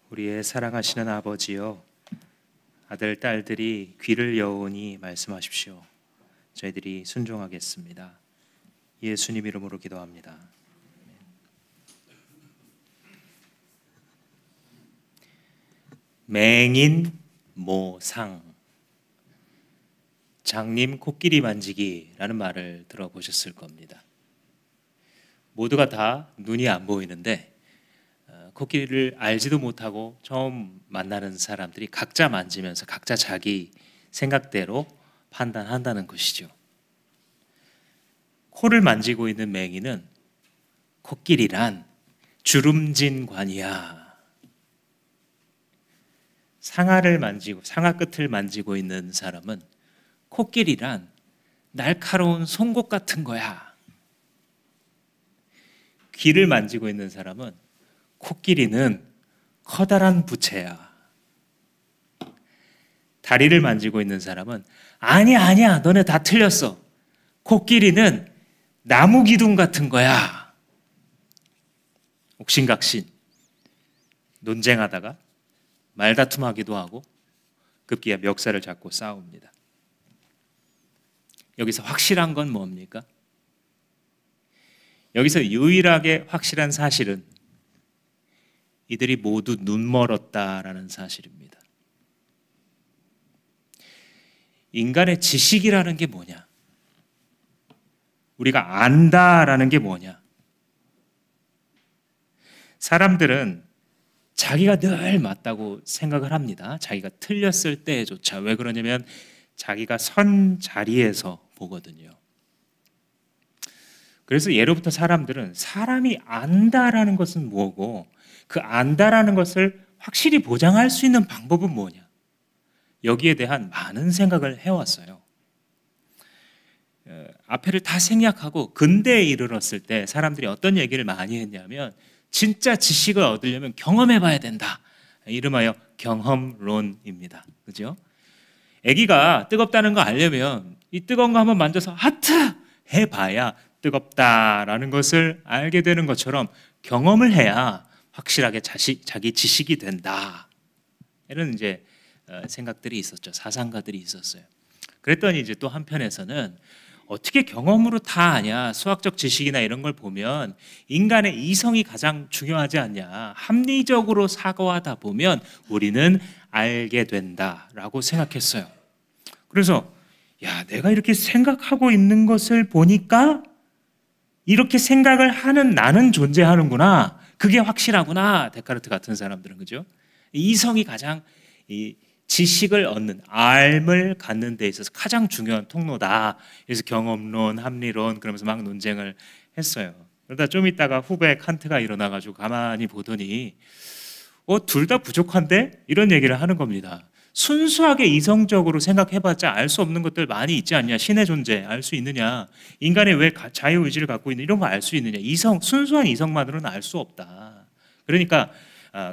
우리의 사랑하시는 아버지여, 아들, 딸들이 귀를 여오니 말씀하십시오. 저희들이 순종하겠습니다. 예수님 이름으로 기도합니다. 맹인 모상, 장님 코끼리 만지기라는 말을 들어보셨을 겁니다. 모두가 다 눈이 안 보이는데 코끼리를 알지도 못하고 처음 만나는 사람들이 각자 만지면서 각자 자기 생각대로 판단한다는 것이죠. 코를 만지고 있는 맹인은 코끼리란 주름진관이야. 상아를 만지고 상아 끝을 만지고 있는 사람은 코끼리란 날카로운 송곳 같은 거야. 귀를 만지고 있는 사람은 코끼리는 커다란 부채야. 다리를 만지고 있는 사람은 아니야 너네 다 틀렸어. 코끼리는 나무 기둥 같은 거야. 옥신각신 논쟁하다가 말다툼하기도 하고 급기야 멱살을 잡고 싸웁니다. 여기서 확실한 건 뭡니까? 여기서 유일하게 확실한 사실은 이들이 모두 눈멀었다라는 사실입니다. 인간의 지식이라는 게 뭐냐? 우리가 안다라는 게 뭐냐? 사람들은 자기가 늘 맞다고 생각을 합니다. 자기가 틀렸을 때조차. 왜 그러냐면 자기가 선 자리에서 보거든요. 그래서 예로부터 사람들은 사람이 안다라는 것은 뭐고 그 안다라는 것을 확실히 보장할 수 있는 방법은 뭐냐? 여기에 대한 많은 생각을 해왔어요. 앞에를 다 생략하고 근대에 이르렀을 때 사람들이 어떤 얘기를 많이 했냐면 진짜 지식을 얻으려면 경험해봐야 된다. 이름하여 경험론입니다. 그죠? 아기가 뜨겁다는 거 알려면 이 뜨거운 거 한번 만져서 하트 해봐야 뜨겁다라는 것을 알게 되는 것처럼 경험을 해야 확실하게 자기 지식이 된다. 이런 이제 생각들이 있었죠. 사상가들이 있었어요. 그랬더니 이제 또 한편에서는 어떻게 경험으로 다 아냐? 수학적 지식이나 이런 걸 보면 인간의 이성이 가장 중요하지 않냐? 합리적으로 사고하다 보면 우리는 알게 된다라고 생각했어요. 그래서 야, 내가 이렇게 생각하고 있는 것을 보니까 이렇게 생각을 하는 나는 존재하는구나. 그게 확실하구나. 데카르트 같은 사람들은 그죠? 이성이 가장 이 지식을 얻는 알을 갖는 데 있어서 가장 중요한 통로다. 그래서 경험론, 합리론 그러면서 막 논쟁을 했어요. 그러다 좀 있다가 후배 칸트가 일어나가지고 가만히 보더니 둘 다 부족한데? 이런 얘기를 하는 겁니다. 순수하게 이성적으로 생각해봤자 알 수 없는 것들 많이 있지 않냐? 신의 존재 알 수 있느냐? 인간이 왜 자유의지를 갖고 있는 이런 거 알 수 있느냐? 순수한 이성만으로는 알 수 없다. 그러니까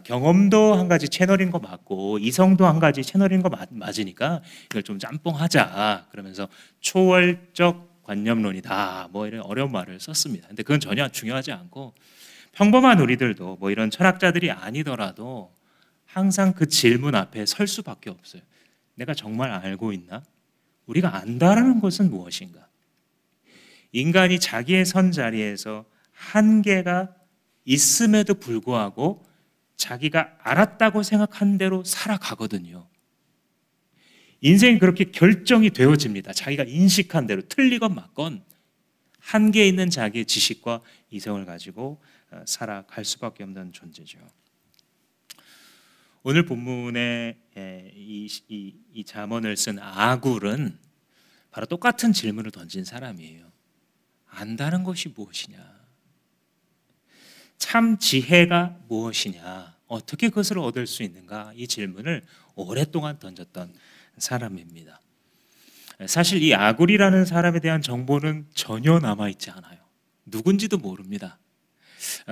경험도 한 가지 채널인 거 맞고 이성도 한 가지 채널인 거 맞으니까 이걸 좀 짬뽕하자. 그러면서 초월적 관념론이다. 뭐 이런 어려운 말을 썼습니다. 근데 그건 전혀 중요하지 않고 평범한 우리들도 뭐 이런 철학자들이 아니더라도 항상 그 질문 앞에 설 수밖에 없어요. 내가 정말 알고 있나? 우리가 안다라는 것은 무엇인가? 인간이 자기의 선 자리에서 한계가 있음에도 불구하고 자기가 알았다고 생각한 대로 살아가거든요. 인생이 그렇게 결정이 되어집니다. 자기가 인식한 대로 틀리건 맞건 한계 있는 자기의 지식과 이성을 가지고 살아갈 수밖에 없는 존재죠. 오늘 본문에 이 잠언을 쓴 아굴은 바로 똑같은 질문을 던진 사람이에요. 안다는 것이 무엇이냐? 참 지혜가 무엇이냐? 어떻게 그것을 얻을 수 있는가? 이 질문을 오랫동안 던졌던 사람입니다. 사실 이 아굴이라는 사람에 대한 정보는 전혀 남아있지 않아요. 누군지도 모릅니다.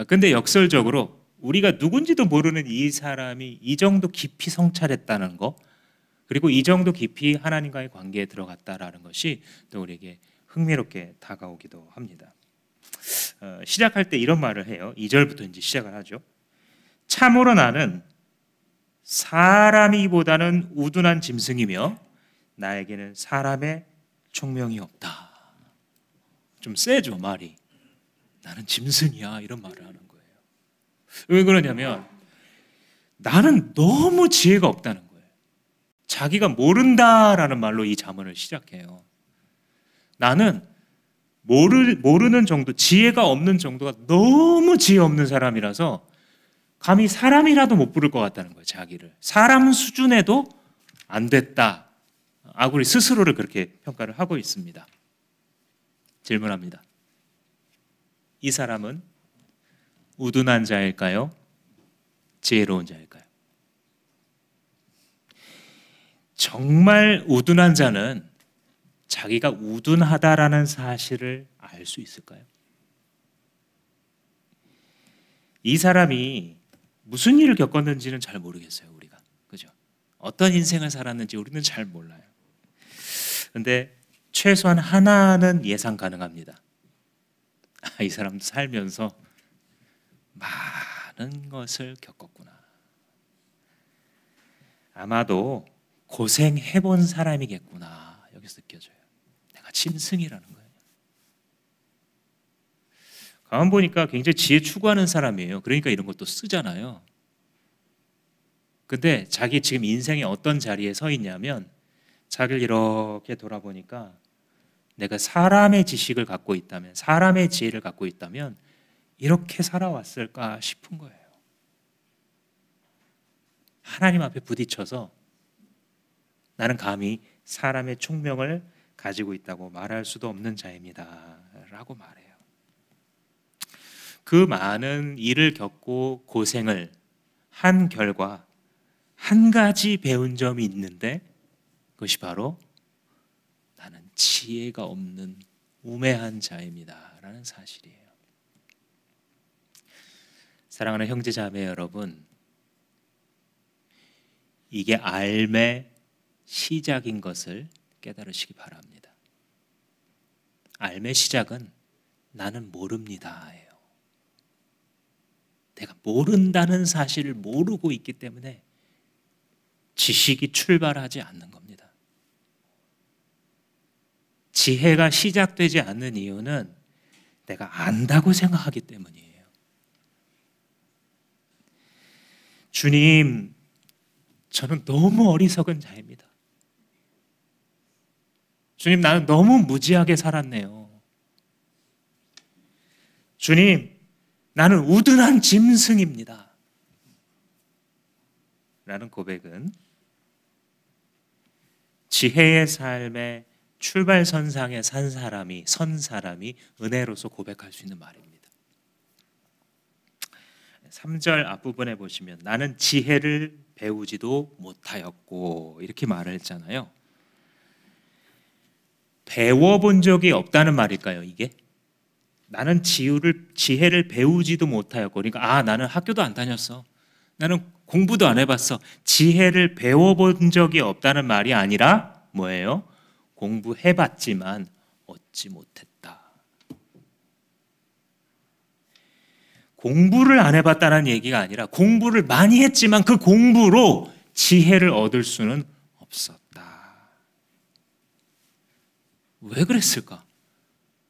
근데 역설적으로 우리가 누군지도 모르는 이 사람이 이 정도 깊이 성찰했다는 거, 그리고 이 정도 깊이 하나님과의 관계에 들어갔다라는 것이 또 우리에게 흥미롭게 다가오기도 합니다. 시작할 때 이런 말을 해요. 2절부터 이제 시작을 하죠. 참으로 나는 사람이보다는 우둔한 짐승이며 나에게는 사람의 총명이 없다. 좀 세죠, 말이. 나는 짐승이야, 이런 말을 하는 거예요. 왜 그러냐면 나는 너무 지혜가 없다는 거예요. 자기가 모른다라는 말로 이 잠언을 시작해요. 나는 모르는 정도, 지혜가 없는 정도가 너무 지혜 없는 사람이라서 감히 사람이라도 못 부를 것 같다는 거예요. 자기를 사람 수준에도 안 됐다. 아구리 스스로를 그렇게 평가를 하고 있습니다. 질문합니다. 이 사람은 우둔한 자일까요? 지혜로운 자일까요? 정말 우둔한 자는 자기가 우둔하다라는 사실을 알 수 있을까요? 이 사람이 무슨 일을 겪었는지는 잘 모르겠어요, 우리가. 그죠? 어떤 인생을 살았는지 우리는 잘 몰라요. 근데 최소한 하나는 예상 가능합니다. 이 사람도 살면서 많은 것을 겪었구나. 아마도 고생해본 사람이겠구나. 여기서 느껴져요. 내가 짐승이라는 거예요. 가만 보니까 굉장히 지혜 추구하는 사람이에요. 그러니까 이런 것도 쓰잖아요. 근데 자기 지금 인생의 어떤 자리에 서 있냐면 자기를 이렇게 돌아보니까 내가 사람의 지식을 갖고 있다면, 사람의 지혜를 갖고 있다면 이렇게 살아왔을까 싶은 거예요. 하나님 앞에 부딪혀서 나는 감히 사람의 총명을 가지고 있다고 말할 수도 없는 자입니다 라고 말해요. 그 많은 일을 겪고 고생을 한 결과 한 가지 배운 점이 있는데 그것이 바로 나는 지혜가 없는 우매한 자입니다 라는 사실이에요. 사랑하는 형제 자매 여러분, 이게 앓의 시작인 것을 깨달으시기 바랍니다. 앓의 시작은 나는 모릅니다예요. 내가 모른다는 사실을 모르고 있기 때문에 지식이 출발하지 않는 겁니다. 지혜가 시작되지 않는 이유는 내가 안다고 생각하기 때문이에요. 주님, 저는 너무 어리석은 자입니다. 주님, 나는 너무 무지하게 살았네요. 주님, 나는 우둔한 짐승입니다 라는 고백은 지혜의 삶의 출발선상에 선 사람이 은혜로서 고백할 수 있는 말입니다. 3절 앞부분에 보시면 나는 지혜를 배우지도 못하였고 이렇게 말을 했잖아요. 배워본 적이 없다는 말일까요, 이게? 나는 지혜를 배우지도 못하였고, 그러니까 나는 학교도 안 다녔어, 나는 공부도 안 해봤어, 지혜를 배워본 적이 없다는 말이 아니라 뭐예요? 공부해봤지만 얻지 못했다. 공부를 안 해봤다는 얘기가 아니라 공부를 많이 했지만 그 공부로 지혜를 얻을 수는 없었다. 왜 그랬을까?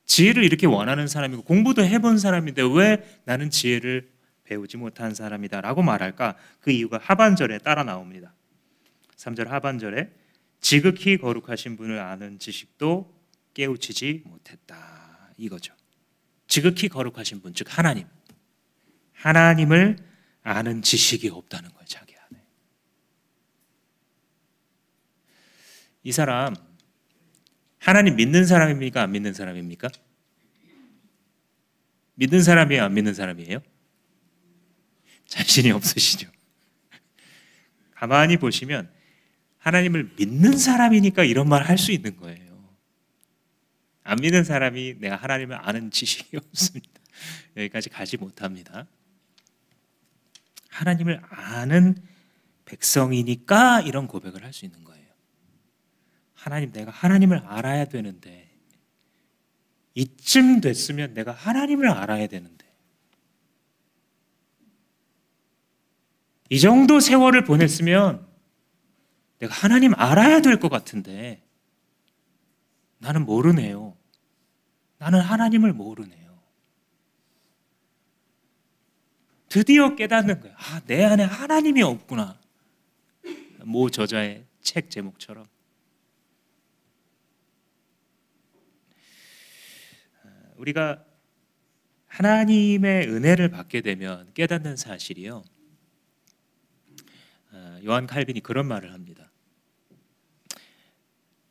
지혜를 이렇게 원하는 사람이고 공부도 해본 사람인데 왜 나는 지혜를 배우지 못한 사람이다 라고 말할까? 그 이유가 하반절에 따라 나옵니다. 3절 하반절에 지극히 거룩하신 분을 아는 지식도 깨우치지 못했다, 이거죠. 지극히 거룩하신 분, 즉 하나님을 아는 지식이 없다는 거예요, 자기 안에. 이 사람 하나님 믿는 사람입니까? 안 믿는 사람입니까? 믿는 사람이에요? 안 믿는 사람이에요? 자신이 없으시죠? 가만히 보시면 하나님을 믿는 사람이니까 이런 말 할 수 있는 거예요. 안 믿는 사람이 내가 하나님을 아는 지식이 없습니다, 여기까지 가지 못합니다. 하나님을 아는 백성이니까 이런 고백을 할 수 있는 거예요. 하나님, 내가 하나님을 알아야 되는데, 이쯤 됐으면 내가 하나님을 알아야 되는데 이 정도 세월을 보냈으면 내가 하나님 알아야 될 것 같은데 나는 모르네요. 나는 하나님을 모르네요. 드디어 깨닫는 거예요. 내 안에 하나님이 없구나. 모 저자의 책 제목처럼. 우리가 하나님의 은혜를 받게 되면 깨닫는 사실이요. 요한 칼빈이 그런 말을 합니다.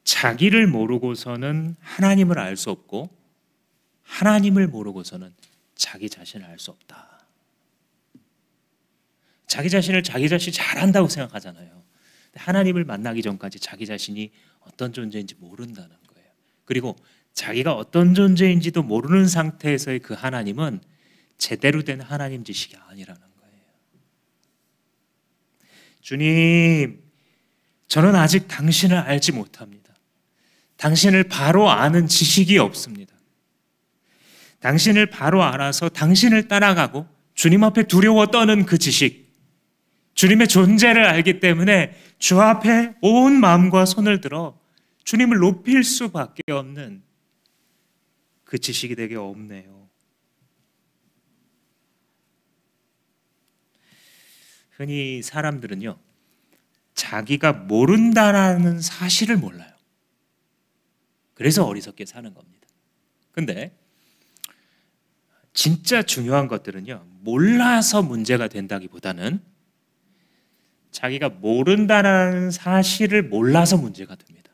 자기를 모르고서는 하나님을 알 수 없고 하나님을 모르고서는 자기 자신을 알 수 없다. 자기 자신을 자기 자신이 잘한다고 생각하잖아요. 하나님을 만나기 전까지 자기 자신이 어떤 존재인지 모른다는 거예요. 그리고 자기가 어떤 존재인지도 모르는 상태에서의 그 하나님은 제대로 된 하나님 지식이 아니라는 거예요. 주님, 저는 아직 당신을 알지 못합니다. 당신을 바로 아는 지식이 없습니다. 당신을 바로 알아서 당신을 따라가고 주님 앞에 두려워 떠는 그 지식, 주님의 존재를 알기 때문에 주 앞에 온 마음과 손을 들어 주님을 높일 수밖에 없는 그 지식이 되게 없네요. 흔히 사람들은요, 자기가 모른다라는 사실을 몰라요. 그래서 어리석게 사는 겁니다. 근데 진짜 중요한 것들은요, 몰라서 문제가 된다기보다는 자기가 모른다는 사실을 몰라서 문제가 됩니다.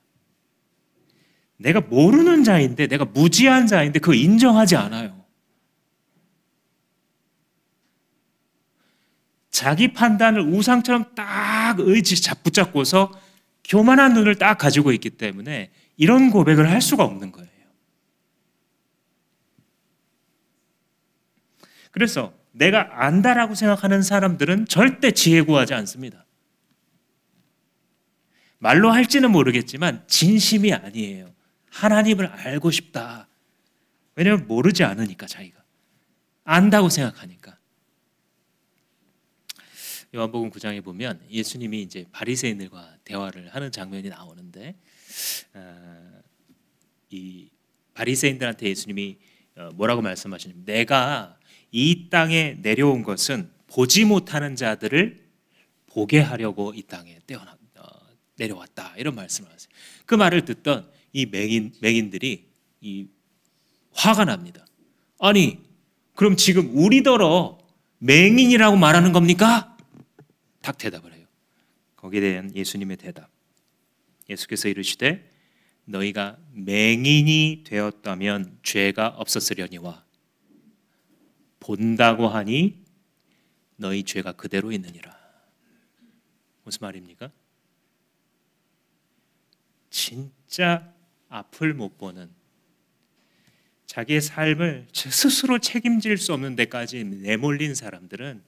내가 모르는 자인데, 내가 무지한 자인데 그거 인정하지 않아요. 자기 판단을 우상처럼 딱 붙잡고서 교만한 눈을 딱 가지고 있기 때문에 이런 고백을 할 수가 없는 거예요. 그래서 내가 안다라고 생각하는 사람들은 절대 지혜 구하지 않습니다. 말로 할지는 모르겠지만 진심이 아니에요. 하나님을 알고 싶다. 왜냐하면 모르지 않으니까, 자기가 안다고 생각하니까. 요한복음 9장에 보면 예수님이 이제 바리새인들과 대화를 하는 장면이 나오는데, 이 바리새인들한테 예수님이 뭐라고 말씀하시냐면, 내가 이 땅에 내려온 것은 보지 못하는 자들을 보게 하려고 이 땅에 내려왔다, 이런 말씀을 하세요. 그 말을 듣던 이 맹인들이 화가 납니다. 아니, 그럼 지금 우리더러 맹인이라고 말하는 겁니까? 딱 대답을 해요. 거기에 대한 예수님의 대답, 예수께서 이르시되 너희가 맹인이 되었다면 죄가 없었으려니와 본다고 하니 너희 죄가 그대로 있느니라. 무슨 말입니까? 진짜 앞을 못 보는, 자기의 삶을 스스로 책임질 수 없는 데까지 내몰린 사람들은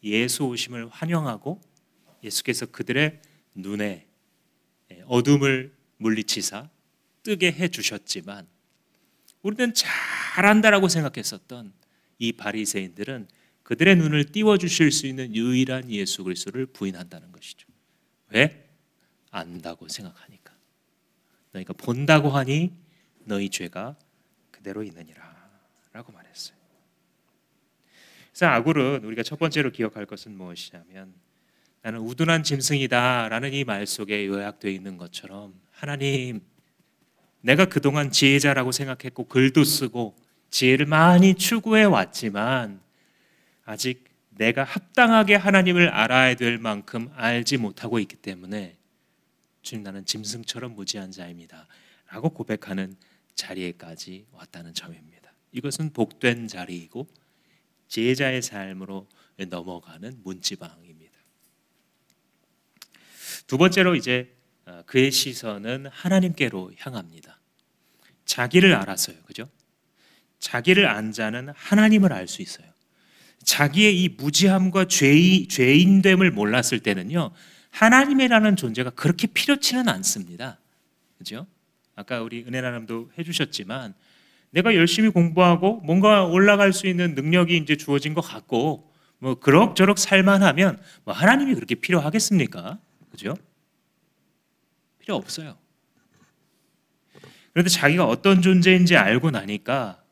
예수 오심을 환영하고 예수께서 그들의 눈에 어둠을 물리치사 뜨게 해주셨지만, 우리는 잘한다라고 생각했었던 이 바리새인들은 그들의 눈을 띄워주실 수 있는 유일한 예수 그리스도를 부인한다는 것이죠. 왜? 안다고 생각하니까. 너희가 본다고 하니 너희 죄가 그대로 있느니라 라고 말했어요. 그래서 아굴은 우리가 첫 번째로 기억할 것은 무엇이냐면, 나는 우둔한 짐승이다 라는 이 말 속에 요약되어 있는 것처럼, 하나님, 내가 그동안 지혜자라고 생각했고 글도 쓰고 지혜를 많이 추구해 왔지만 아직 내가 합당하게 하나님을 알아야 될 만큼 알지 못하고 있기 때문에 주님, 나는 짐승처럼 무지한 자입니다 라고 고백하는 자리에까지 왔다는 점입니다. 이것은 복된 자리이고 지혜자의 삶으로 넘어가는 문지방입니다. 두 번째로 이제 그의 시선은 하나님께로 향합니다. 자기를 알아서요, 그죠? 자기를 안 자는 하나님을 알 수 있어요. 자기의 이 무지함과 죄인됨을 몰랐을 때는요, 하나님이라는 존재가 그렇게 필요치는 않습니다. 그죠? 아까 우리 은혜나님도 해주셨지만, 내가 열심히 공부하고 뭔가 올라갈 수 있는 능력이 이제 주어진 것 같고, 뭐 그럭저럭 살만하면 뭐 하나님이 그렇게 필요하겠습니까? 그죠? 필요 없어요. 그런데 자기가 어떤 존재인지 알고 나니까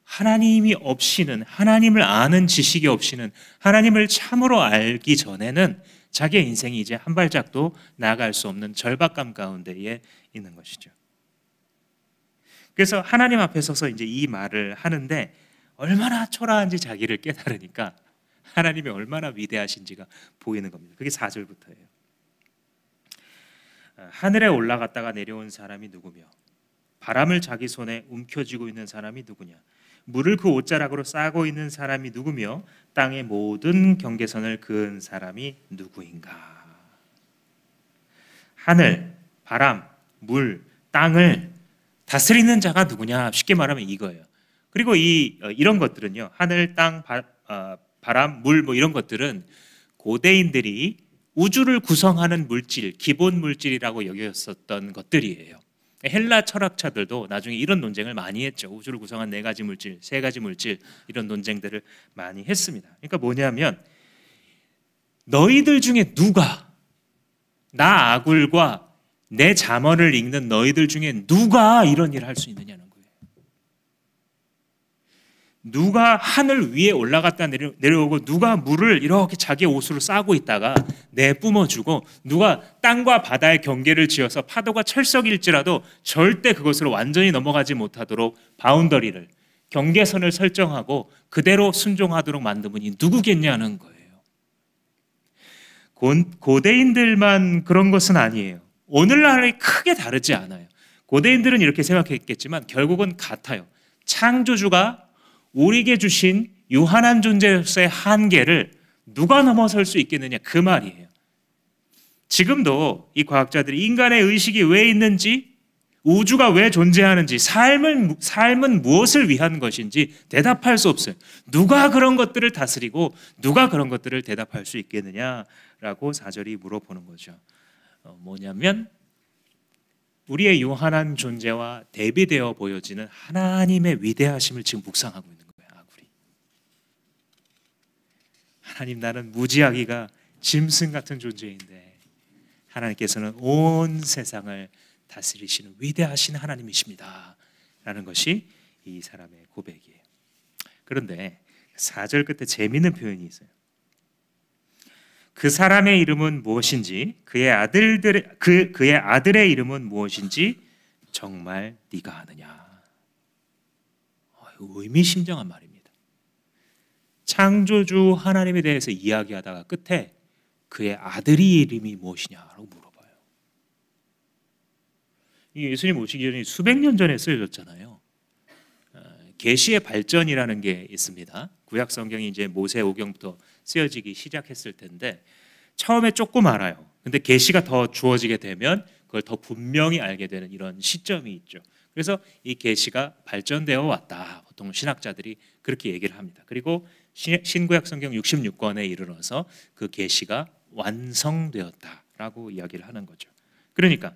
하나님이 없이는, 하나님을 아는 지식이 없이는, 하나님을 참으로 알기 전에는 자기의 인생이 이제 한 발짝도 나아갈 수 없는 절박감 가운데에 있는 것이죠. 그래서 하나님 앞에 서서 이제 이 말을 하는데 얼마나 초라한지 자기를 깨달으니까 하나님이 얼마나 위대하신지가 보이는 겁니다. 그게 4절부터예요. 하늘에 올라갔다가 내려온 사람이 누구며 바람을 자기 손에 움켜쥐고 있는 사람이 누구냐, 물을 그 옷자락으로 싸고 있는 사람이 누구며 땅의 모든 경계선을 그은 사람이 누구인가. 하늘, 바람, 물, 땅을 다스리는 자가 누구냐, 쉽게 말하면 이거예요. 그리고 이런 것들은요, 하늘, 땅, 바람, 물 뭐 이런 것들은 고대인들이 우주를 구성하는 물질, 기본 물질이라고 여겼었던 것들이에요. 헬라 철학자들도 나중에 이런 논쟁을 많이 했죠. 우주를 구성한 4가지 물질, 3가지 물질, 이런 논쟁들을 많이 했습니다. 그러니까 뭐냐면 너희들 중에 누가, 나 아굴과 내 잠언을 읽는 너희들 중에 누가 이런 일을 할 수 있느냐는 거예요. 누가 하늘 위에 올라갔다 내려오고, 누가 물을 이렇게 자기 옷으로 싸고 있다가 내뿜어주고, 누가 땅과 바다의 경계를 지어서 파도가 철석일지라도 절대 그것으로 완전히 넘어가지 못하도록 바운더리를, 경계선을 설정하고 그대로 순종하도록 만든 분이 누구겠냐는 거예요. 고대인들만 그런 것은 아니에요. 오늘날이 크게 다르지 않아요. 고대인들은 이렇게 생각했겠지만 결국은 같아요. 창조주가 우리에게 주신 유한한 존재로서의 한계를 누가 넘어설 수 있겠느냐, 그 말이에요. 지금도 이 과학자들이 인간의 의식이 왜 있는지, 우주가 왜 존재하는지, 삶은 무엇을 위한 것인지 대답할 수 없어요. 누가 그런 것들을 다스리고 누가 그런 것들을 대답할 수 있겠느냐라고 4절이 물어보는 거죠. 뭐냐면 우리의 유한한 존재와 대비되어 보여지는 하나님의 위대하심을 지금 묵상하고 있는 거예요. 아굴이. 하나님, 나는 무지하기가 짐승 같은 존재인데 하나님께서는 온 세상을 다스리시는 위대하신 하나님이십니다 라는 것이 이 사람의 고백이에요. 그런데 4절 끝에 재미있는 표현이 있어요. 그 사람의 이름은 무엇인지, 그의 아들의 이름은 무엇인지 정말 네가 아느냐. 의미심장한 말입니다. 창조주 하나님에 대해서 이야기하다가 끝에 그의 아들의 이름이 무엇이냐라고 물어봐요. 이 예수님 오시기 전에 수백 년 전에 쓰여졌잖아요. 계시의 발전이라는 게 있습니다. 구약 성경이 이제 모세 오경부터 쓰여지기 시작했을 텐데 처음에 조금 알아요. 근데 계시가 더 주어지게 되면 그걸 더 분명히 알게 되는 이런 시점이 있죠. 그래서 이 계시가 발전되어 왔다. 보통 신학자들이 그렇게 얘기를 합니다. 그리고 신구약 성경 66권에 이르러서 그 계시가 완성되었다라고 이야기를 하는 거죠. 그러니까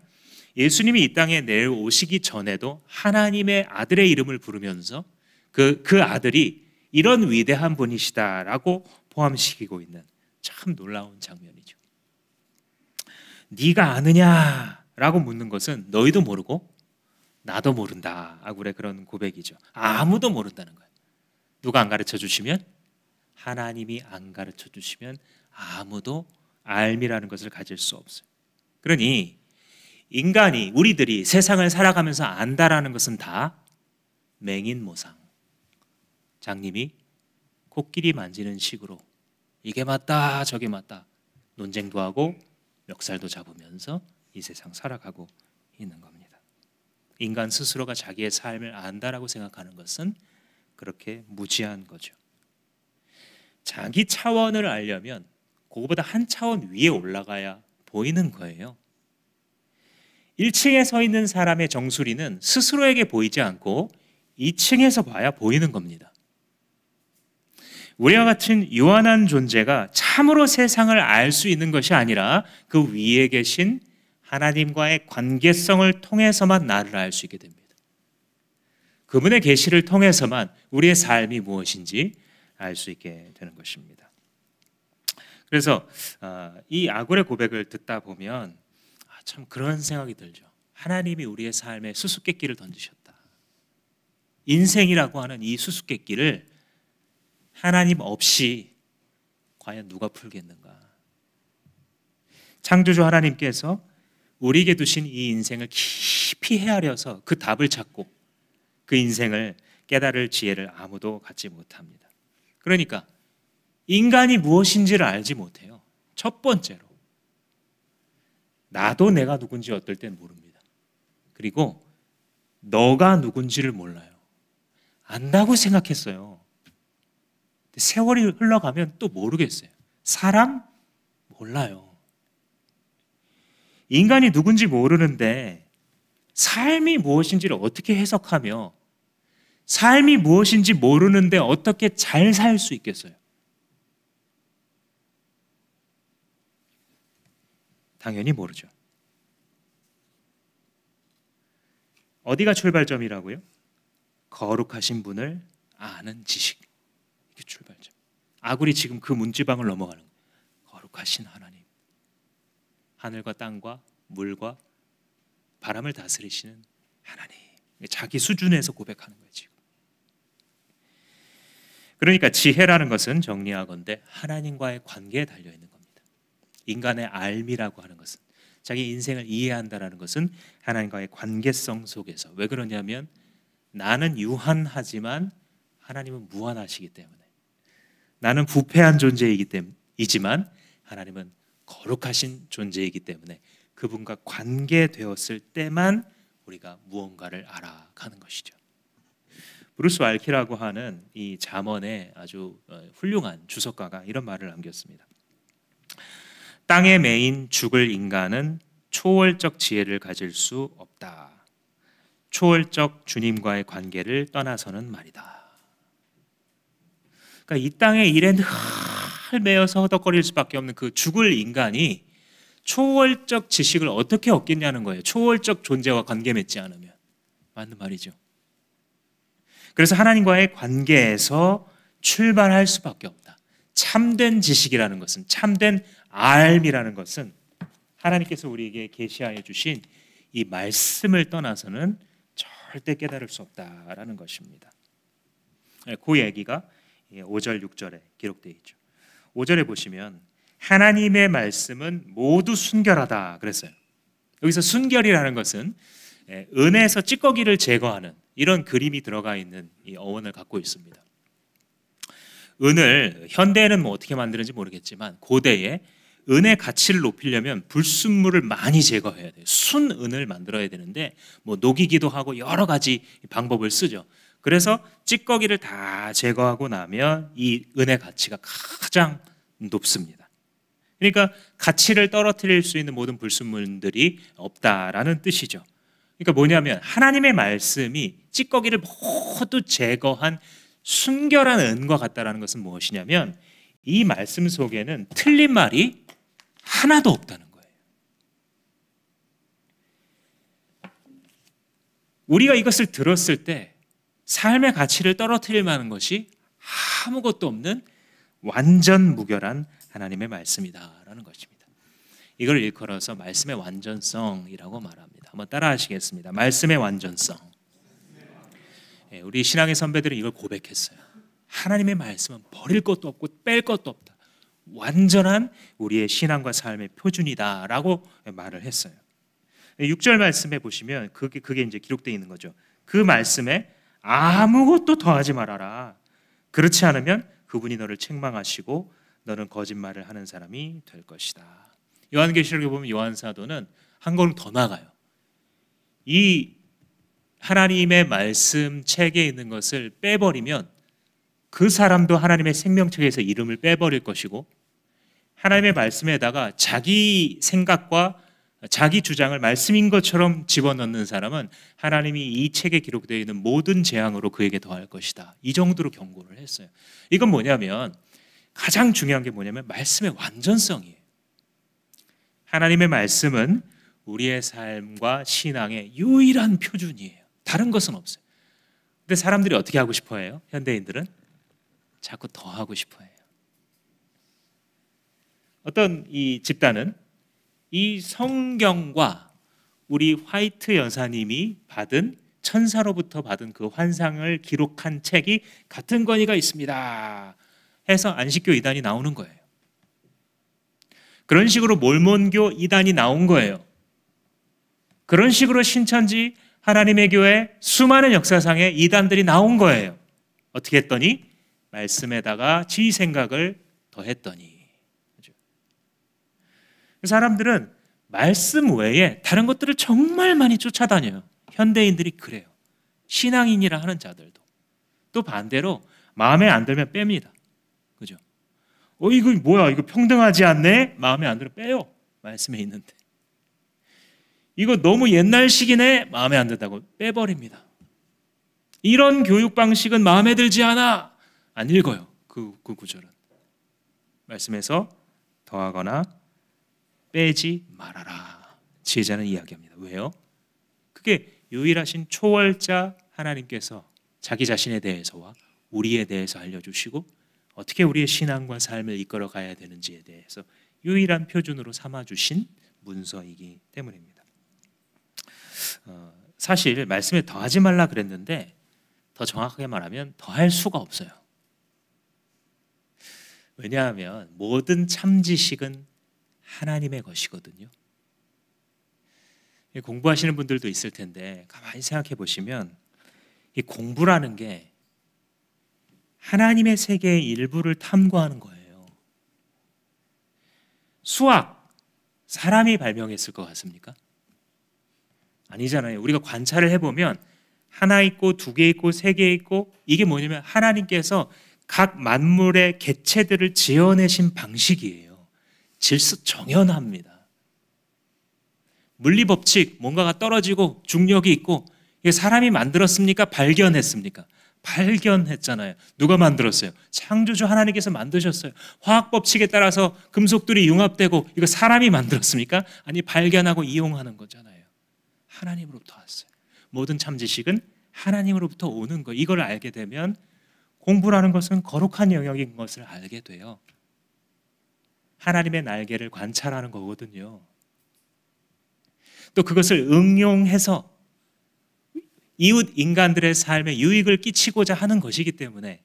예수님이 이 땅에 내려오시기 전에도 하나님의 아들의 이름을 부르면서 그 아들이 이런 위대한 분이시다라고 포함시키고 있는 참 놀라운 장면이죠. 네가 아느냐라고 묻는 것은 너희도 모르고 나도 모른다. 아굴의 그런 고백이죠. 아무도 모른다는 거예요. 누가 안 가르쳐 주시면, 하나님이 안 가르쳐 주시면 아무도 알미라는 것을 가질 수 없어요. 그러니 인간이, 우리들이 세상을 살아가면서 안다라는 것은 다 맹인모상, 장님이 코끼리 만지는 식으로 이게 맞다 저게 맞다 논쟁도 하고 멱살도 잡으면서 이 세상 살아가고 있는 겁니다. 인간 스스로가 자기의 삶을 안다라고 생각하는 것은 그렇게 무지한 거죠. 자기 차원을 알려면 그거보다 한 차원 위에 올라가야 보이는 거예요. 1층에 서 있는 사람의 정수리는 스스로에게 보이지 않고 2층에서 봐야 보이는 겁니다. 우리와 같은 유한한 존재가 참으로 세상을 알 수 있는 것이 아니라 그 위에 계신 하나님과의 관계성을 통해서만 나를 알 수 있게 됩니다. 그분의 계시를 통해서만 우리의 삶이 무엇인지, 알 수 있게 되는 것입니다. 그래서 이 아굴의 고백을 듣다 보면 참 그런 생각이 들죠. 하나님이 우리의 삶에 수수께끼를 던지셨다. 인생이라고 하는 이 수수께끼를 하나님 없이 과연 누가 풀겠는가? 창조주 하나님께서 우리에게 두신 이 인생을 깊이 헤아려서 그 답을 찾고 그 인생을 깨달을 지혜를 아무도 갖지 못합니다. 그러니까 인간이 무엇인지를 알지 못해요. 첫 번째로 나도 내가 누군지 어떨 땐 모릅니다. 그리고 너가 누군지를 몰라요. 안다고 생각했어요. 세월이 흘러가면 또 모르겠어요. 사람 몰라요. 인간이 누군지 모르는데 삶이 무엇인지를 어떻게 해석하며 삶이 무엇인지 모르는데 어떻게 잘 살 수 있겠어요? 당연히 모르죠. 어디가 출발점이라고요? 거룩하신 분을 아는 지식. 이게 출발점. 아굴이 지금 그 문지방을 넘어가는 거예요. 거룩하신 하나님. 하늘과 땅과 물과 바람을 다스리시는 하나님. 자기 수준에서 고백하는 거예요, 지금. 그러니까 지혜라는 것은 정리하건대 하나님과의 관계에 달려 있는 겁니다. 인간의 알미라고 하는 것은 자기 인생을 이해한다라는 것은 하나님과의 관계성 속에서. 왜 그러냐면 나는 유한하지만 하나님은 무한하시기 때문에, 나는 부패한 존재이지만 하나님은 거룩하신 존재이기 때문에 그분과 관계되었을 때만 우리가 무언가를 알아가는 것이죠. 브루스 왈키라고 하는 이 잠언의 아주 훌륭한 주석가가 이런 말을 남겼습니다. 땅에 매인 죽을 인간은 초월적 지혜를 가질 수 없다. 초월적 주님과의 관계를 떠나서는 말이다. 그러니까 이 땅의 일에 늘 매여서 허덕거릴 수밖에 없는 그 죽을 인간이 초월적 지식을 어떻게 얻겠냐는 거예요. 초월적 존재와 관계 맺지 않으면. 맞는 말이죠. 그래서 하나님과의 관계에서 출발할 수밖에 없다. 참된 지식이라는 것은, 참된 알미라는 것은 하나님께서 우리에게 계시하여 주신 이 말씀을 떠나서는 절대 깨달을 수 없다라는 것입니다. 그 얘기가 5절 6절에 기록되어 있죠. 5절에 보시면 하나님의 말씀은 모두 순결하다 그랬어요. 여기서 순결이라는 것은 은에서 찌꺼기를 제거하는 이런 그림이 들어가 있는 이 어원을 갖고 있습니다. 은을 현대에는 뭐 어떻게 만드는지 모르겠지만 고대에 은의 가치를 높이려면 불순물을 많이 제거해야 돼요. 순은을 만들어야 되는데 뭐 녹이기도 하고 여러 가지 방법을 쓰죠. 그래서 찌꺼기를 다 제거하고 나면 이 은의 가치가 가장 높습니다. 그러니까 가치를 떨어뜨릴 수 있는 모든 불순물들이 없다라는 뜻이죠. 그러니까 뭐냐면 하나님의 말씀이 찌꺼기를 모두 제거한 순결한 은과 같다라는 것은 무엇이냐면 이 말씀 속에는 틀린 말이 하나도 없다는 거예요. 우리가 이것을 들었을 때 삶의 가치를 떨어뜨릴 만한 것이 아무것도 없는 완전 무결한 하나님의 말씀이다라는 것입니다. 이걸 일컬어서 말씀의 완전성이라고 말합니다. 한번 따라 하시겠습니다. 말씀의 완전성. 우리 신앙의 선배들은 이걸 고백했어요. 하나님의 말씀은 버릴 것도 없고 뺄 것도 없다. 완전한 우리의 신앙과 삶의 표준이다라고 말을 했어요. 6절 말씀에 보시면 그게 이제 기록되어 있는 거죠. 그 말씀에 아무것도 더하지 말아라. 그렇지 않으면 그분이 너를 책망하시고 너는 거짓말을 하는 사람이 될 것이다. 요한계시록에 보면 요한 사도는 한 걸음 더 나가요. 이 하나님의 말씀 책에 있는 것을 빼버리면 그 사람도 하나님의 생명책에서 이름을 빼버릴 것이고, 하나님의 말씀에다가 자기 생각과 자기 주장을 말씀인 것처럼 집어넣는 사람은 하나님이 이 책에 기록되어 있는 모든 재앙으로 그에게 더할 것이다. 이 정도로 경고를 했어요. 이건 뭐냐면 가장 중요한 게 뭐냐면 말씀의 완전성이에요. 하나님의 말씀은 우리의 삶과 신앙의 유일한 표준이에요. 다른 것은 없어요. 근데 사람들이 어떻게 하고 싶어 해요? 현대인들은 자꾸 더 하고 싶어 해요. 어떤 이 집단은 이 성경과 우리 화이트 여사님이 받은 천사로부터 받은 그 환상을 기록한 책이 같은 권위가 있습니다 해서 안식교 이단이 나오는 거예요. 그런 식으로 몰몬교 이단이 나온 거예요. 그런 식으로 신천지 하나님의 교회 수많은 역사상의 이단들이 나온 거예요. 어떻게 했더니 말씀에다가 지 생각을 더했더니. 사람들은 말씀 외에 다른 것들을 정말 많이 쫓아다녀요. 현대인들이 그래요. 신앙인이라 하는 자들도. 또 반대로 마음에 안 들면 뺍니다. 그죠? 이거 뭐야? 이거 평등하지 않네? 마음에 안 들면 빼요. 말씀에 있는데. 이거 너무 옛날식이네? 마음에 안 든다고 빼버립니다. 이런 교육 방식은 마음에 들지 않아. 안 읽어요. 그 구절은. 말씀에서 더하거나 빼지 말아라. 지혜자는 이야기합니다. 왜요? 그게 유일하신 초월자 하나님께서 자기 자신에 대해서와 우리에 대해서 알려주시고 어떻게 우리의 신앙과 삶을 이끌어 가야 되는지에 대해서 유일한 표준으로 삼아주신 문서이기 때문입니다. 사실 말씀에 더하지 말라 그랬는데 더 정확하게 말하면 더할 수가 없어요. 왜냐하면 모든 참 지식은 하나님의 것이거든요. 공부하시는 분들도 있을 텐데 가만히 생각해 보시면 이 공부라는 게 하나님의 세계의 일부를 탐구하는 거예요. 수학, 사람이 발명했을 것 같습니까? 아니잖아요. 우리가 관찰을 해보면 하나 있고 두 개 있고 세 개 있고 이게 뭐냐면 하나님께서 각 만물의 개체들을 지어내신 방식이에요. 질서정연합니다. 물리법칙, 뭔가가 떨어지고 중력이 있고 이게 사람이 만들었습니까? 발견했습니까? 발견했잖아요. 누가 만들었어요? 창조주 하나님께서 만드셨어요. 화학법칙에 따라서 금속들이 융합되고 이거 사람이 만들었습니까? 아니, 발견하고 이용하는 거잖아요. 하나님으로부터 왔어요. 모든 참 지식은 하나님으로부터 오는 거. 이걸 알게 되면 공부라는 것은 거룩한 영역인 것을 알게 돼요. 하나님의 날개를 관찰하는 거거든요. 또 그것을 응용해서 이웃 인간들의 삶에 유익을 끼치고자 하는 것이기 때문에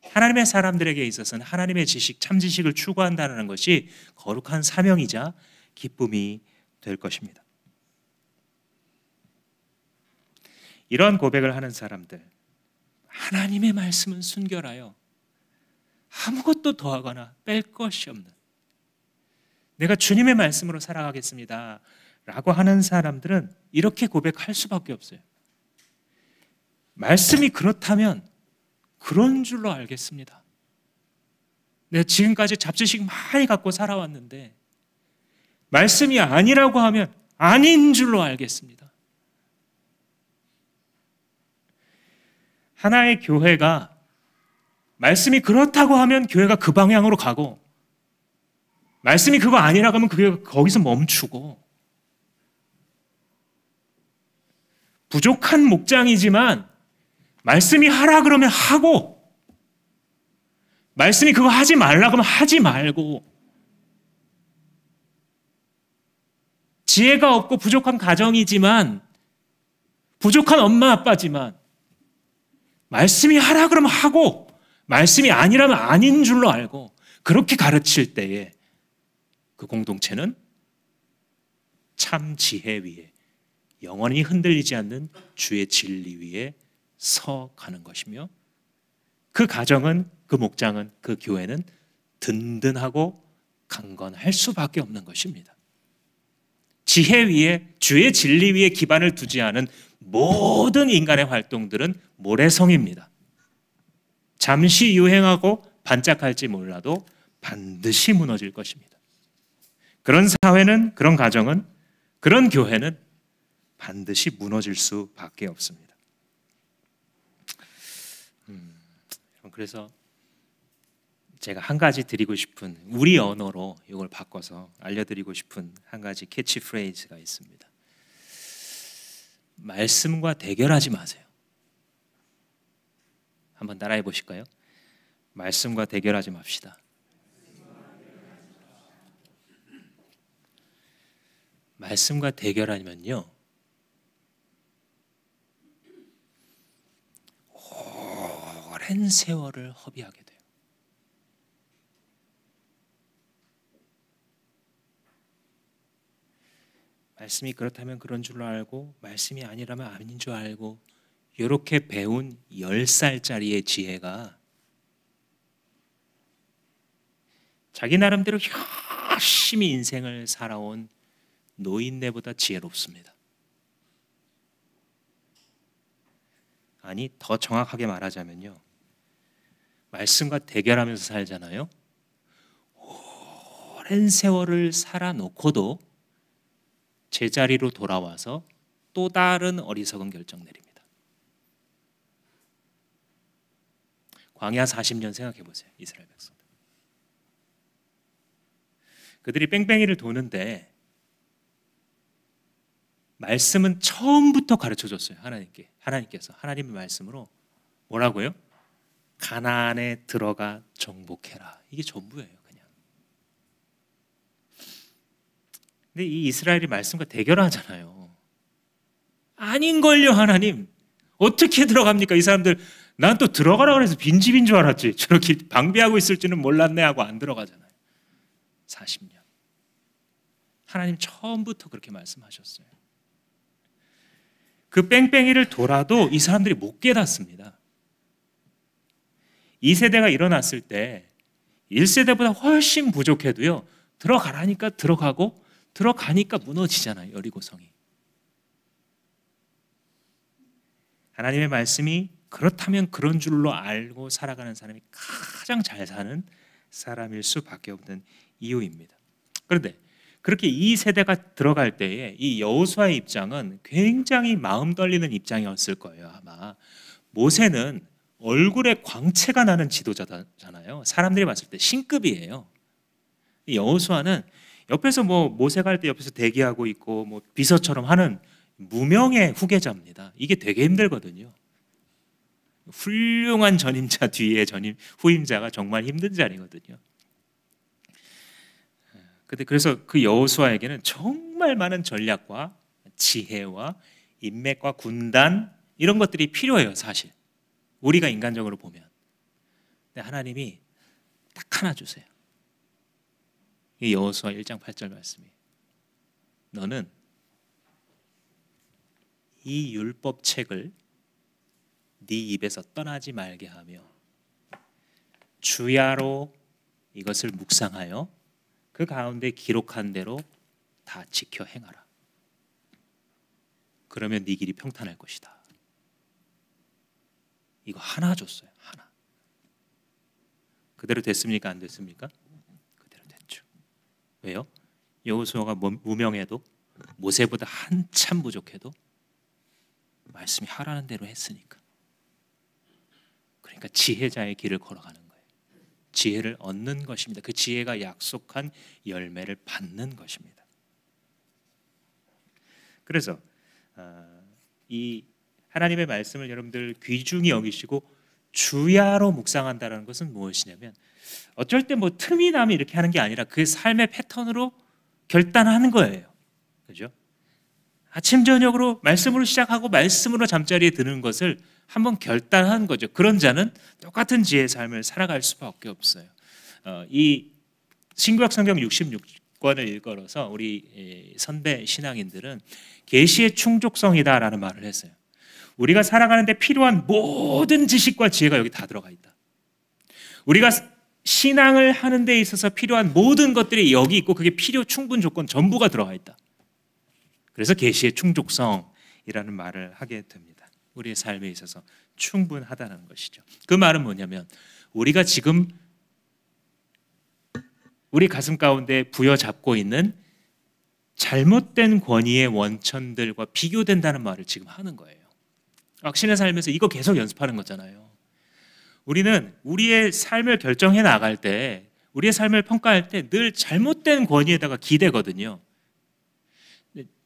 하나님의 사람들에게 있어서는 하나님의 지식, 참 지식을 추구한다는 것이 거룩한 사명이자 기쁨이 될 것입니다. 이런 고백을 하는 사람들, 하나님의 말씀은 순결하여 아무것도 더하거나 뺄 것이 없는, 내가 주님의 말씀으로 살아가겠습니다 라고 하는 사람들은 이렇게 고백할 수밖에 없어요. 말씀이 그렇다면 그런 줄로 알겠습니다. 내가 지금까지 잡지식 많이 갖고 살아왔는데 말씀이 아니라고 하면 아닌 줄로 알겠습니다. 하나의 교회가 말씀이 그렇다고 하면 교회가 그 방향으로 가고, 말씀이 그거 아니라고 하면 교회가 거기서 멈추고, 부족한 목장이지만 말씀이 하라 그러면 하고, 말씀이 그거 하지 말라 그러면 하지 말고, 지혜가 없고 부족한 가정이지만, 부족한 엄마 아빠지만 말씀이 하라 그러면 하고 말씀이 아니라면 아닌 줄로 알고 그렇게 가르칠 때에 그 공동체는 참 지혜 위에, 영원히 흔들리지 않는 주의 진리 위에 서 가는 것이며, 그 가정은, 그 목장은, 그 교회는 든든하고 강건할 수밖에 없는 것입니다. 지혜 위에, 주의 진리 위에 기반을 두지 않은 모든 인간의 활동들은 모래성입니다. 잠시 유행하고 반짝할지 몰라도 반드시 무너질 것입니다. 그런 사회는, 그런 가정은, 그런 교회는 반드시 무너질 수밖에 없습니다. 그래서 제가 한 가지 드리고 싶은, 우리 언어로 이걸 바꿔서 알려드리고 싶은 한 가지 캐치프레이즈가 있습니다. 말씀과 대결하지 마세요. 한번 따라해 보실까요? 말씀과 대결하지 맙시다. 말씀과 대결하면요, 오랜 세월을 허비하게 돼요. 말씀이 그렇다면 그런 줄로 알고 말씀이 아니라면 아닌 줄 알고, 이렇게 배운 10살짜리의 지혜가 자기 나름대로 열심히 인생을 살아온 노인네보다 지혜롭습니다. 아니, 더 정확하게 말하자면요, 말씀과 대결하면서 살잖아요. 오랜 세월을 살아놓고도 제자리로 돌아와서 또 다른 어리석은 결정 내립니다. 광야 40년 생각해 보세요. 이스라엘 백성들. 그들이 뺑뺑이를 도는데 말씀은 처음부터 가르쳐줬어요. 하나님께서 하나님의 말씀으로 뭐라고요? 가나안에 들어가 정복해라. 이게 전부예요. 그냥. 근데 이 이스라엘이 말씀과 대결하잖아요. 아닌걸요, 하나님. 어떻게 들어갑니까? 이 사람들, 난 또 들어가라 그래서 빈집인 줄 알았지, 저렇게 방비하고 있을 줄은 몰랐네 하고 안 들어가잖아요. 40년. 하나님 처음부터 그렇게 말씀하셨어요. 그 뺑뺑이를 돌아도 이 사람들이 못 깨닫습니다. 2세대가 일어났을 때 1세대보다 훨씬 부족해도요, 들어가라니까 들어가고 들어가니까 무너지잖아요. 여리고성이. 하나님의 말씀이 그렇다면 그런 줄로 알고 살아가는 사람이 가장 잘 사는 사람일 수밖에 없는 이유입니다. 그런데 그렇게 이 세대가 들어갈 때에 이 여호수아의 입장은 굉장히 마음 떨리는 입장이었을 거예요. 아마 모세는 얼굴에 광채가 나는 지도자잖아요. 사람들이 봤을 때 신급이에요. 이 여호수아는 옆에서 뭐 모세 갈 때 옆에서 대기하고 있고 뭐 비서처럼 하는 무명의 후계자입니다. 이게 되게 힘들거든요. 훌륭한 전임자 뒤에 후임자가 정말 힘든 자리거든요. 그래서 그 여호수아에게는 정말 많은 전략과 지혜와 인맥과 군단, 이런 것들이 필요해요. 사실 우리가 인간적으로 보면. 근데 하나님이 딱 하나 주세요. 이 여호수아 1장 8절 말씀이, 너는 이 율법책을 네 입에서 떠나지 말게 하며 주야로 이것을 묵상하여 그 가운데 기록한 대로 다 지켜 행하라. 그러면 네 길이 평탄할 것이다. 이거 하나 줬어요. 하나. 그대로 됐습니까? 안 됐습니까? 그대로 됐죠. 왜요? 여호수아가 무명해도, 모세보다 한참 부족해도 말씀이 하라는 대로 했으니까. 그러니까 지혜자의 길을 걸어가는 거예요. 지혜를 얻는 것입니다. 그 지혜가 약속한 열매를 받는 것입니다. 그래서 이 하나님의 말씀을 여러분들 귀중히 여기시고 주야로 묵상한다는 것은 무엇이냐면, 어쩔 때 뭐 틈이 나면 이렇게 하는 게 아니라 그 삶의 패턴으로 결단하는 거예요. 그죠? 아침 저녁으로 말씀으로 시작하고 말씀으로 잠자리에 드는 것을 한번 결단한 거죠. 그런 자는 똑같은 지혜의 삶을 살아갈 수밖에 없어요. 이 신구약 성경 66권을 읽어서 우리 선배 신앙인들은 계시의 충족성이다라는 말을 했어요. 우리가 살아가는데 필요한 모든 지식과 지혜가 여기 다 들어가 있다. 우리가 신앙을 하는 데 있어서 필요한 모든 것들이 여기 있고, 그게 필요 충분 조건 전부가 들어가 있다. 그래서 계시의 충족성이라는 말을 하게 됩니다. 우리의 삶에 있어서 충분하다는 것이죠. 그 말은 뭐냐면, 우리가 지금 우리 가슴 가운데 부여잡고 있는 잘못된 권위의 원천들과 비교된다는 말을 지금 하는 거예요. 악신의 삶에서 이거 계속 연습하는 거잖아요. 우리는 우리의 삶을 결정해 나갈 때, 우리의 삶을 평가할 때 늘 잘못된 권위에다가 기대거든요.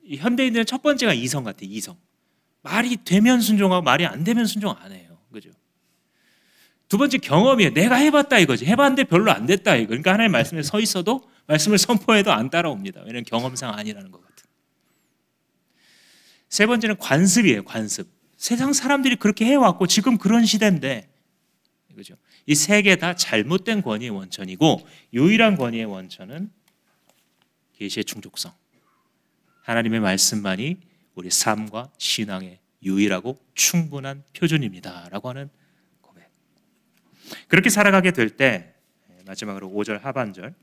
현대인들은 첫 번째가 이성 같아요. 이성. 말이 되면 순종하고 말이 안 되면 순종 안 해요. 그죠? 두 번째 경험이에요. 내가 해봤다 이거지. 해봤는데 별로 안 됐다 이거. 그러니까 하나님의 말씀에 서 있어도 말씀을 선포해도 안 따라옵니다. 왜냐하면 경험상 아니라는 것 같아요. 세 번째는 관습이에요. 관습. 세상 사람들이 그렇게 해왔고 지금 그런 시대인데, 그죠? 이 세 개 다 잘못된 권위의 원천이고, 유일한 권위의 원천은 계시의 충족성. 하나님의 말씀만이 우리 삶과 신앙의 유일하고 충분한 표준입니다 라고 하는 고백. 그렇게 살아가게 될 때 마지막으로 5절 하반절,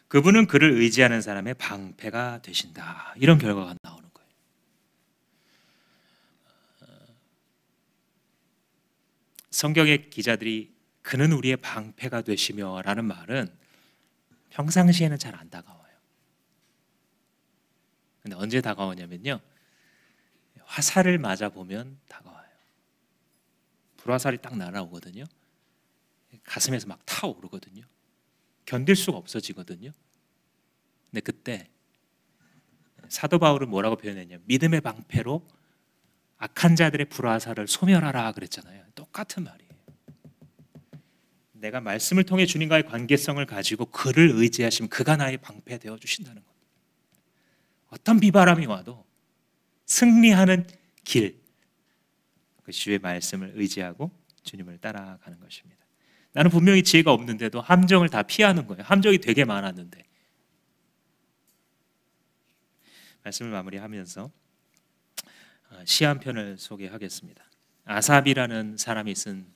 그분은 그를 의지하는 사람의 방패가 되신다, 이런 결과가 나오는 거예요. 성경의 기자들이 그는 우리의 방패가 되시며 라는 말은 평상시에는 잘 안 다가와요. 근데 언제 다가오냐면요, 화살을 맞아보면 다가와요. 불화살이 딱 날아오거든요. 가슴에서 막 타오르거든요. 견딜 수가 없어지거든요. 근데 그때 사도 바울은 뭐라고 표현했냐면, 믿음의 방패로 악한 자들의 불화살을 소멸하라 그랬잖아요. 똑같은 말이에요. 내가 말씀을 통해 주님과의 관계성을 가지고 그를 의지하시면 그가 나의 방패 되어 주신다는 겁니다. 어떤 비바람이 와도 승리하는 길, 그 주의 말씀을 의지하고 주님을 따라가는 것입니다. 나는 분명히 지혜가 없는데도 함정을 다 피하는 거예요. 함정이 되게 많았는데. 말씀을 마무리하면서 시 한 편을 소개하겠습니다. 아삽이라는 사람이 쓴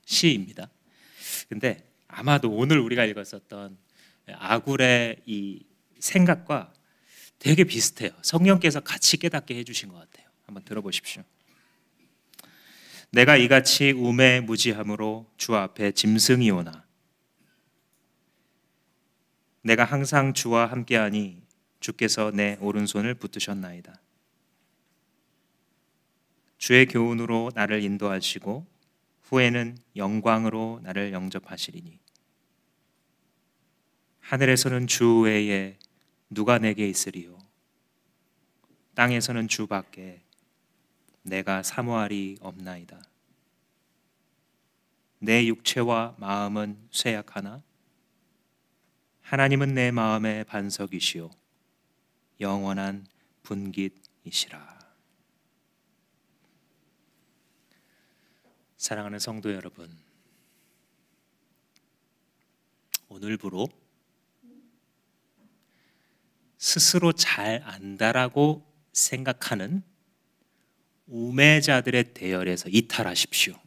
시입니다. 근데 아마도 오늘 우리가 읽었었던 아굴의 이 생각과 되게 비슷해요. 성령께서 같이 깨닫게 해주신 것 같아요. 한번 들어보십시오. 내가 이같이 우매무지함으로 주 앞에 짐승이 오나, 내가 항상 주와 함께하니 주께서 내 오른손을 붙드셨나이다. 주의 교훈으로 나를 인도하시고 후에는 영광으로 나를 영접하시리니, 하늘에서는 주 외에 누가 내게 있으리요? 땅에서는 주밖에 내가 사모할이 없나이다. 내 육체와 마음은 쇠약하나 하나님은 내 마음의 반석이시요 영원한 분깃이시라. 사랑하는 성도 여러분, 오늘부로 스스로 잘 안다라고 생각하는 우매자들의 대열에서 이탈하십시오.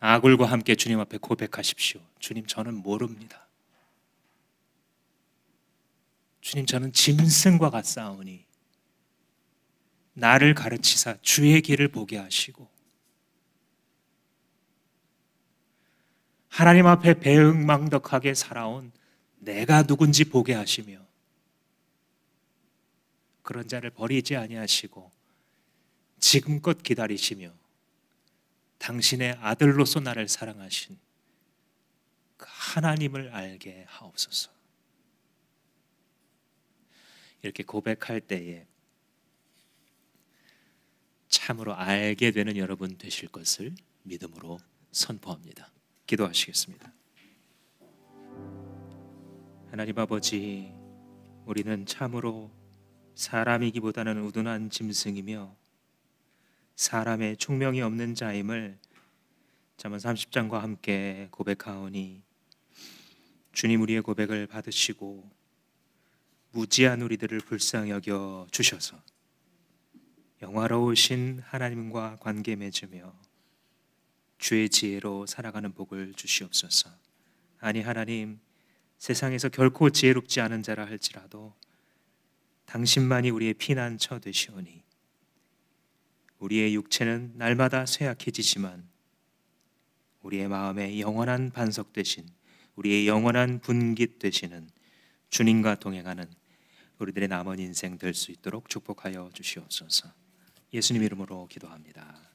아굴과 함께 주님 앞에 고백하십시오. 주님, 저는 모릅니다. 주님, 저는 짐승과 같사오니 나를 가르치사 주의 길을 보게 하시고 하나님 앞에 배응망덕하게 살아온 내가 누군지 보게 하시며 그런 자를 버리지 아니하시고 지금껏 기다리시며 당신의 아들로서 나를 사랑하신 그 하나님을 알게 하옵소서. 이렇게 고백할 때에 참으로 알게 되는 여러분 되실 것을 믿음으로 선포합니다. 기도하시겠습니다. 하나님 아버지, 우리는 참으로 사람이기보다는 우둔한 짐승이며 사람의 총명이 없는 자임을 잠언 30장과 함께 고백하오니, 주님 우리의 고백을 받으시고 무지한 우리들을 불쌍히 여겨 주셔서 영화로우신 하나님과 관계 맺으며 주의 지혜로 살아가는 복을 주시옵소서. 아니 하나님, 세상에서 결코 지혜롭지 않은 자라 할지라도 당신만이 우리의 피난처 되시오니 우리의 육체는 날마다 쇠약해지지만 우리의 마음에 영원한 반석 되신, 우리의 영원한 분깃 되시는 주님과 동행하는 우리들의 남은 인생 될 수 있도록 축복하여 주시옵소서. 예수님 이름으로 기도합니다.